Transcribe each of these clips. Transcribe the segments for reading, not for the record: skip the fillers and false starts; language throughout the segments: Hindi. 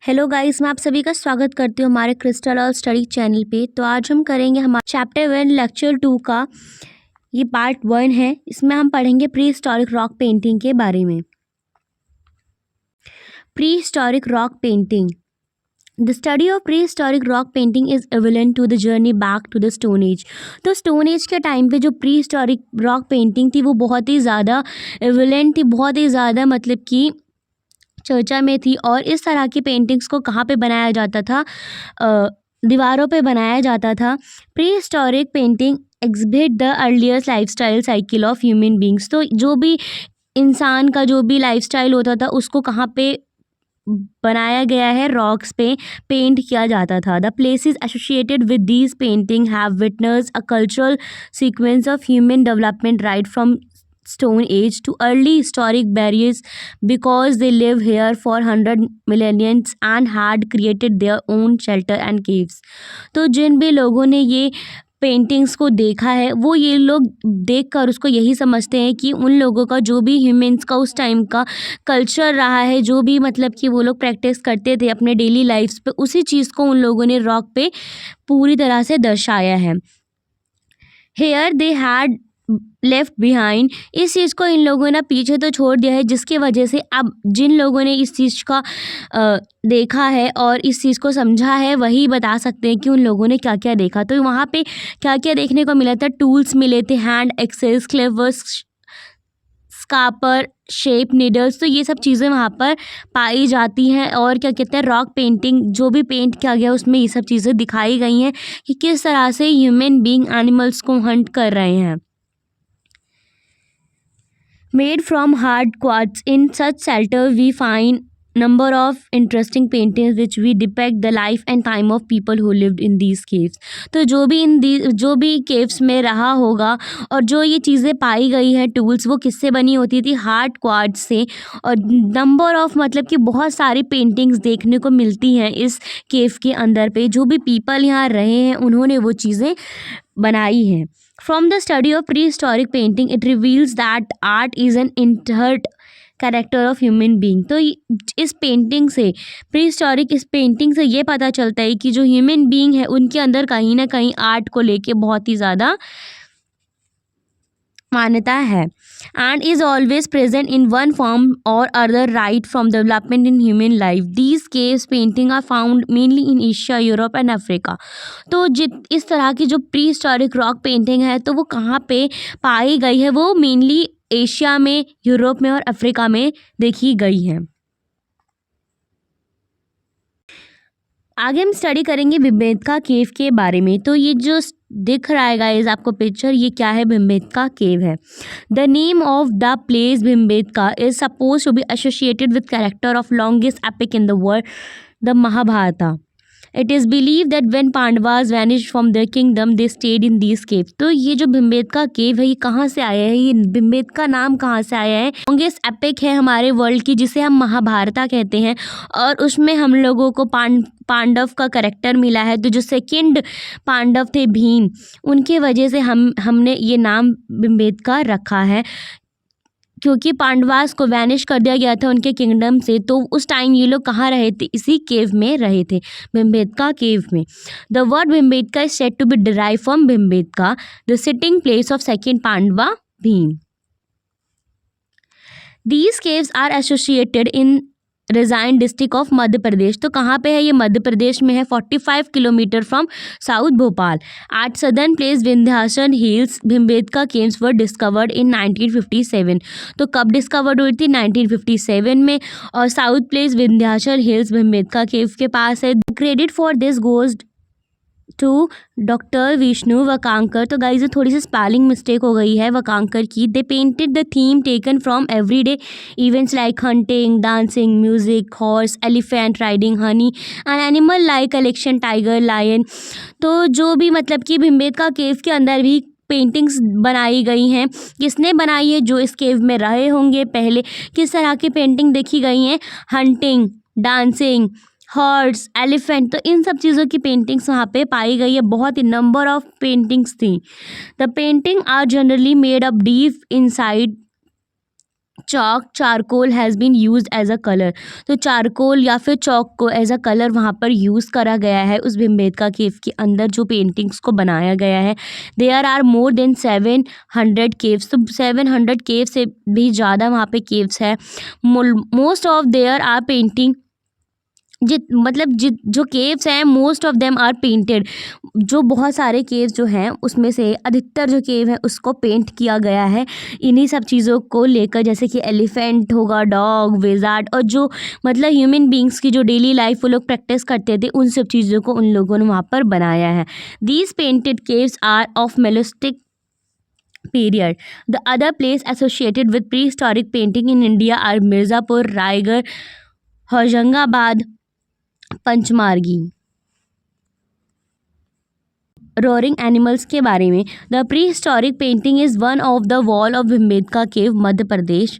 हेलो गाइस, मैं आप सभी का स्वागत करती हूँ हमारे क्रिस्टल और स्टडी चैनल पे। तो आज हम करेंगे हमारा चैप्टर 1 लेक्चर 2 का ये पार्ट 1 है। इसमें हम पढ़ेंगे प्री हिस्टोरिक रॉक पेंटिंग के बारे में। Prehistoric rock painting. The study of prehistoric rock painting is evident to the journey back to the stone age. तो स्टोन एज के टाइम पे जो प्री हिस्टोरिक रॉक पेंटिंग थी वो बहुत ही ज़्यादा एविडेंट थी, बहुत ही ज़्यादा मतलब कि चर्चा में थी। और इस तरह की पेंटिंग्स को कहाँ पे बनाया जाता था? दीवारों पे बनाया जाता था। Pre historic painting exhibit the earliest lifestyle cycle of human beings. तो जो भी इंसान का जो भी लाइफस्टाइल होता था उसको कहाँ पे बनाया गया है? रॉक्स पे पेंट किया जाता था। The places associated with these painting have witnessed a cultural sequence of human development right from Stone Age to early historic barriers, because they live here for 100 millenniums and had created their own shelter and caves. तो जिन भी लोगों ने ये पेंटिंग्स को देखा है वो ये लोग देखकर उसको यही समझते हैं कि उन लोगों का जो भी ह्यूमंस का उस टाइम का कल्चर रहा है, जो भी मतलब कि वो लोग प्रैक्टिस करते थे अपने डेली लाइफ्स पे, उसी चीज़ को उन लोगों ने रॉक पे पूरी तरह से दर्शाया है। Here they had left behind, इस चीज़ को इन लोगों ने पीछे तो छोड़ दिया है, जिसकी वजह से अब जिन लोगों ने इस चीज़ का देखा है और इस चीज़ को समझा है वही बता सकते हैं कि उन लोगों ने क्या क्या देखा। तो वहाँ पे क्या क्या देखने को मिला था? टूल्स मिले थे, hand access, cleavers, स्कापर, shape needles. तो ये सब चीज़ें वहाँ पर पाई जाती हैं। और क्या कहते हैं, रॉक पेंटिंग जो भी पेंट किया गया उसमें ये सब चीज़ें दिखाई गई हैं कि किस तरह से ह्यूमन बीइंग एनिमल्स को हंट कर रहे हैं। Made from hard quartz, in such shelter we find number of interesting paintings which we depict the life and time of people who lived in these caves. तो जो भी caves में रहा होगा और जो ये चीज़ें पाई गई है टूल्स, वो किससे बनी होती थी? हार्ड क्वार्ट्ज से। और नंबर ऑफ मतलब कि बहुत सारी पेंटिंग्स देखने को मिलती हैं इस केव के अंदर पे। जो भी पीपल यहाँ रहे हैं उन्होंने वो चीज़ें बनाई हैं। From the study of prehistoric painting, it reveals that art is an inherent character of human being. तो इस पेंटिंग से इस पेंटिंग से ये पता चलता है कि जो ह्यूमन बीइंग है उनके अंदर कहीं ना कहीं आर्ट को लेके बहुत ही ज़्यादा मान्यता है। And is always present in one form और other right from development in human life. These caves painting are found mainly in Asia, Europe and Africa. तो इस तरह की जो प्री हिस्टोरिक रॉक पेंटिंग है तो वो कहाँ पे पाई गई है? वो मेनली एशिया में, यूरोप में और अफ्रीका में देखी गई है। आगे हम स्टडी करेंगे भीमबेटका केव के बारे में। तो ये जो दिख रहा है गाइस आपको पिक्चर, ये क्या है? भीमबेटका केव है। The name of the place Bhimbetka is suppose to be associated with character of longest epic in the world, the Mahabharata. It is believe that when Pandavas vanish from their kingdom they stayed in these cave. तो ये जो भीमबेटका केव है ये कहाँ से आया है? ये भीमबेटका नाम कहाँ से आया है? लॉन्गेस्ट एपिक है हमारे वर्ल्ड की जिसे हम महाभारता कहते हैं, और उसमें हम लोगों को पांडव का कैरेक्टर मिला है। तो जो सेकंड पांडव थे भीम, उनके वजह से हमने ये नाम भीमबेटका रखा है, क्योंकि पांडवास को वैनिश कर दिया गया था उनके किंगडम से। तो उस टाइम ये लोग कहाँ रहे थे? इसी केव में रहे थे, भीमबेटका केव में। The word Bhimbetka is said to be derive from Bhimbetka, the sitting place of second Pandava Bhim. These caves are associated in Raisen district of Madhya Pradesh. तो कहाँ पे है ये? मध्य प्रदेश में है, 45 kilometre from south Bhopal. At southern place Vindhyachal hills Bhimbetka caves were discovered in 1957। तो कब डिस्कवर्ड हुई थी? 1957 में। और south place Vindhyachal hills Bhimbetka cave के पास है। Credit for this goes to doctor Vishnu Wakankar. तो गाइज थोड़ी सी स्पेलिंग मिस्टेक हो गई है वकांकर की। They painted the theme taken from everyday events like hunting, dancing, music, horse, elephant riding, honey and animal like collection, tiger, lion. तो जो भी मतलब कि भीमबेटका केव के अंदर भी पेंटिंग्स बनाई गई हैं। किसने बनाई है? जो इस केव में रहे होंगे पहले। किस तरह की पेंटिंग देखी गई हैं? Hunting, dancing, horse, elephant. तो इन सब चीज़ों की पेंटिंग्स वहाँ पे पाई गई है। बहुत ही नंबर ऑफ पेंटिंग्स थी। The painting are generally made up deep inside chalk charcoal has been used as a colour. तो चारकोल या फिर चॉक को एज अ कलर वहाँ पर यूज़ करा गया है उस भीमबेटका केव के अंदर जो पेंटिंग्स को बनाया गया है। There are more than 700 caves. तो 700 केव से भी ज़्यादा वहाँ पे केव्स है। Most of there are painting जो केव्स हैं most of them are painted. जो बहुत सारे केव्स जो हैं उसमें से अधिकतर जो केव है उसको पेंट किया गया है इन्हीं सब चीज़ों को लेकर, जैसे कि एलिफेंट होगा, डॉग, विज़ार्ड, और जो ह्यूमन बींग्स की जो डेली लाइफ वो लोग प्रैक्टिस करते थे उन सब चीज़ों को उन लोगों ने वहाँ पर बनाया है। These painted caves are of mesolithic period. The other place associated with prehistoric painting in India are Mirzapur, Raigad, Hoshangabad, Pachmarhi. Roaring animals के बारे में, the prehistoric painting is one of the wall of Bhimbetka cave, Madhya Pradesh.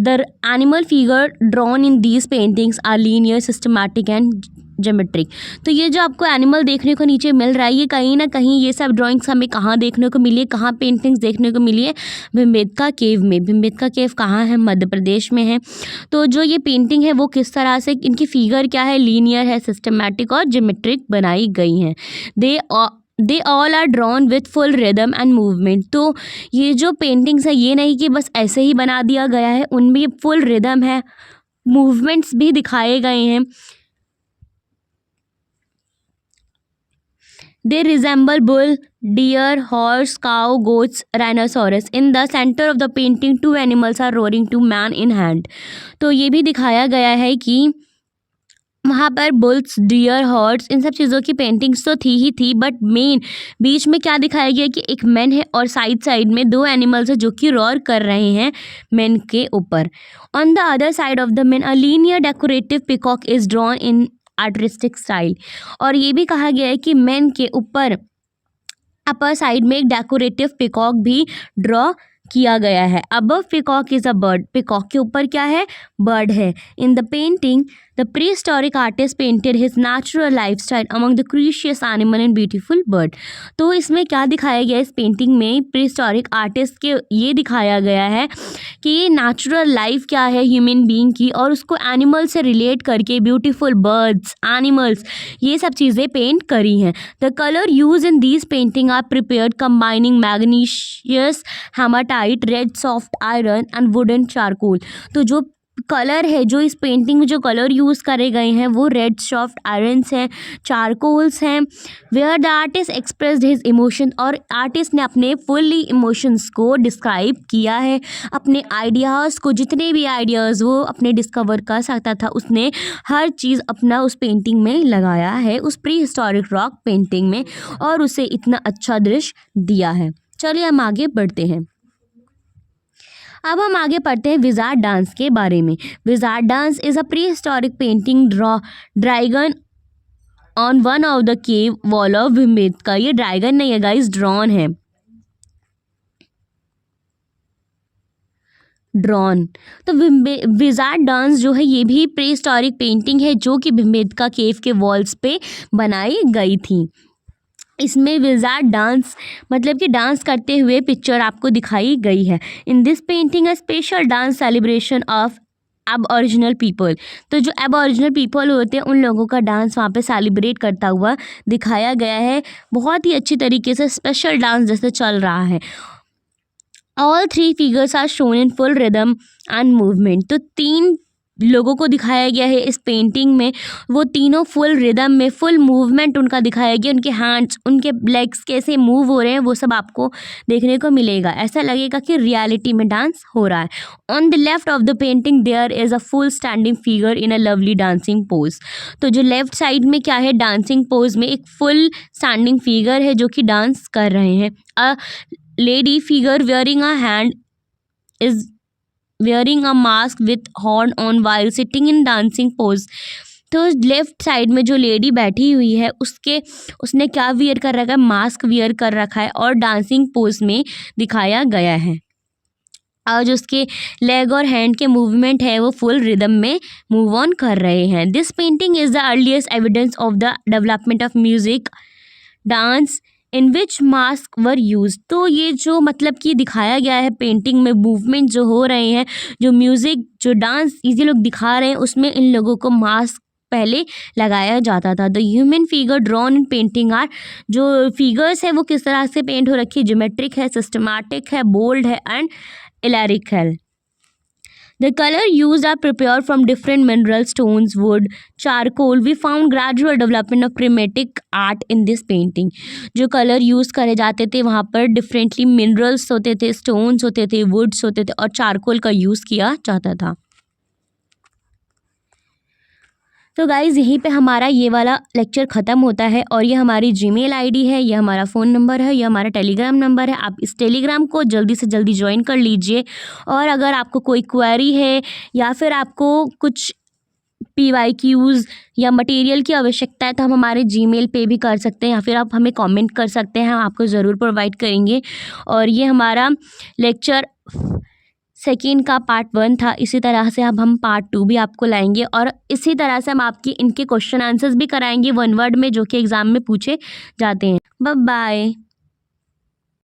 The animal figure drawn in these paintings are linear, systematic and geometric. तो ये जो आपको एनिमल देखने को नीचे मिल रहा है ये कहीं ना कहीं ये सब ड्राइंग्स हमें कहाँ देखने को मिली है, कहाँ पेंटिंग्स देखने को मिली है? भीमबेटका केव में। भीमबेटका केव कहाँ है? मध्य प्रदेश में है। तो जो ये पेंटिंग है वो किस तरह से, इनकी फिगर क्या है? लीनियर है, सिस्टमैटिक और ज्योमेट्रिक बनाई गई हैं। They all are drawn with full rhythm and movement. तो ये जो पेंटिंग्स है ये नहीं कि बस ऐसे ही बना दिया गया है, उनमें फुल रिदम है, मूवमेंट्स भी दिखाए गए हैं। They resemble bull, deer, horse, cow, goats, rhinoceros. In the center of the painting, two animals are roaring to man in hand. तो ये भी दिखाया गया है कि वहाँ पर बुल्स, डियर, हॉर्स, इन सब चीज़ों की पेंटिंग्स तो थी ही थी, बट मेन बीच में क्या दिखाया गया कि एक मैन है और साइड साइड में दो एनिमल्स है जो कि रॉर कर रहे हैं मैन के ऊपर। On the other side of the man a linear decorative peacock is drawn in artistic style. और ये भी कहा गया है कि मैन के ऊपर अपर साइड में एक डेकोरेटिव पिकॉक भी ड्रॉ किया गया है। Above peacock is a bird. Peacock के ऊपर क्या है? बर्ड है। In the painting the prehistoric artist painted his natural lifestyle among the ferocious animal and beautiful bird. तो इसमें क्या दिखाया गया इस पेंटिंग में? प्री हिस्टोरिक आर्टिस्ट के ये दिखाया गया है कि ये नेचुरल लाइफ क्या है ह्यूमन बीइंग की, और उसको एनिमल से रिलेट करके ब्यूटीफुल बर्ड्स, एनिमल्स, ये सब चीज़ें पेंट करी हैं। The colour use in these painting are prepared combining manganese hematite, red soft iron and wooden charcoal. तो जो कलर है, जो इस पेंटिंग में जो कलर यूज़ करे गए हैं वो रेड सॉफ्ट आयरन्स हैं, चारकोल्स हैं। Where the artist expressed his emotion, और आर्टिस्ट ने अपने फुल्ली इमोशंस को डिस्क्राइब किया है, अपने आइडियाज़ को, जितने भी आइडियाज़ वो अपने डिस्कवर कर सकता था उसने हर चीज़ अपना उस पेंटिंग में लगाया है, उस प्री हिस्टोरिक रॉक पेंटिंग में, और उसे इतना अच्छा दृश्य दिया है। चलिए हम आगे बढ़ते हैं। अब हम आगे पढ़ते हैं विज़ार्ड डांस के बारे में। Wizard dance is a pre historic painting dragon on one of the cave wall of Bhimbetka. ये ड्रैगन नहीं है गाइस, ड्रॉन है, ड्रॉन। तो विज़ार्ड डांस जो है ये भी प्री हिस्टोरिक पेंटिंग है जो कि भीमबेटका केव के वॉल्स पे बनाई गई थी। इसमें विज़ार्ड डांस मतलब कि डांस करते हुए पिक्चर आपको दिखाई गई है। In this painting a special dance celebration of aboriginal people. तो जो एबॉरिजिनल पीपल होते हैं उन लोगों का डांस वहाँ पे सेलिब्रेट करता हुआ दिखाया गया है, बहुत ही अच्छी तरीके से स्पेशल डांस जैसे चल रहा है। All three figures are shown in full rhythm and movement. तो तीन लोगों को दिखाया गया है इस पेंटिंग में, वो तीनों फुल रिदम में, फुल मूवमेंट उनका दिखाया गया, उनके हैंड्स, उनके लेग्स कैसे मूव हो रहे हैं वो सब आपको देखने को मिलेगा, ऐसा लगेगा कि रियलिटी में डांस हो रहा है। On the left of the painting there is a full standing figure in a lovely dancing pose. तो जो लेफ्ट साइड में क्या है, डांसिंग पोज में एक फुल स्टैंडिंग फिगर है जो कि डांस कर रहे हैं। A lady figure wearing a hand is wearing a mask with horn on while sitting in dancing pose। तो लेफ्ट साइड में जो लेडी बैठी हुई है उसने क्या वियर कर रखा है? मास्क वियर कर रखा है और डांसिंग पोज में दिखाया गया है। और जो उसके लेग और हैंड के मूवमेंट है वो फुल रिदम में मूव ऑन कर रहे हैं। This painting is the earliest evidence of the development of music dance in which mask were use. तो ये जो मतलब कि दिखाया गया है पेंटिंग में मूवमेंट जो हो रहे हैं, जो म्यूज़िक जो डांस ये लोग दिखा रहे हैं, उसमें इन लोगों को मास्क पहले लगाया जाता था। The human figure drawn in painting are, जो फिगर्स है वो किस तरह से पेंट हो रखी है, ज्योमेट्रिक है, सिस्टमैटिक है, बोल्ड है एंड इलैरिक है। The color used are prepared from different minerals, stones, wood, charcoal. We found gradual development of primitive art in this painting. जो कलर यूज़ करे जाते थे वहाँ पर डिफरेंटली मिनरल्स होते थे, स्टोन्स होते थे, वुड्स होते थे और चारकोल का यूज़ किया जाता था। तो गाइज़ यहीं पे हमारा ये वाला लेक्चर ख़त्म होता है और ये हमारी जीमेल आईडी है, ये हमारा फ़ोन नंबर है, ये हमारा टेलीग्राम नंबर है। आप इस टेलीग्राम को जल्दी से जल्दी ज्वाइन कर लीजिए। और अगर आपको कोई क्वेरी है या फिर आपको कुछ PYQs या मटेरियल की आवश्यकता है तो हम हमारे जीमेल पे भी कर सकते हैं या फिर आप हमें कमेंट कर सकते हैं, हम आपको ज़रूर प्रोवाइड करेंगे। और ये हमारा लेक्चर सेकेंड का पार्ट 1 था। इसी तरह से अब हम पार्ट 2 भी आपको लाएंगे और इसी तरह से हम आपकी इनके क्वेश्चन आंसर्स भी कराएंगे 1 वर्ड में, जो कि एग्ज़ाम में पूछे जाते हैं। Bye bye.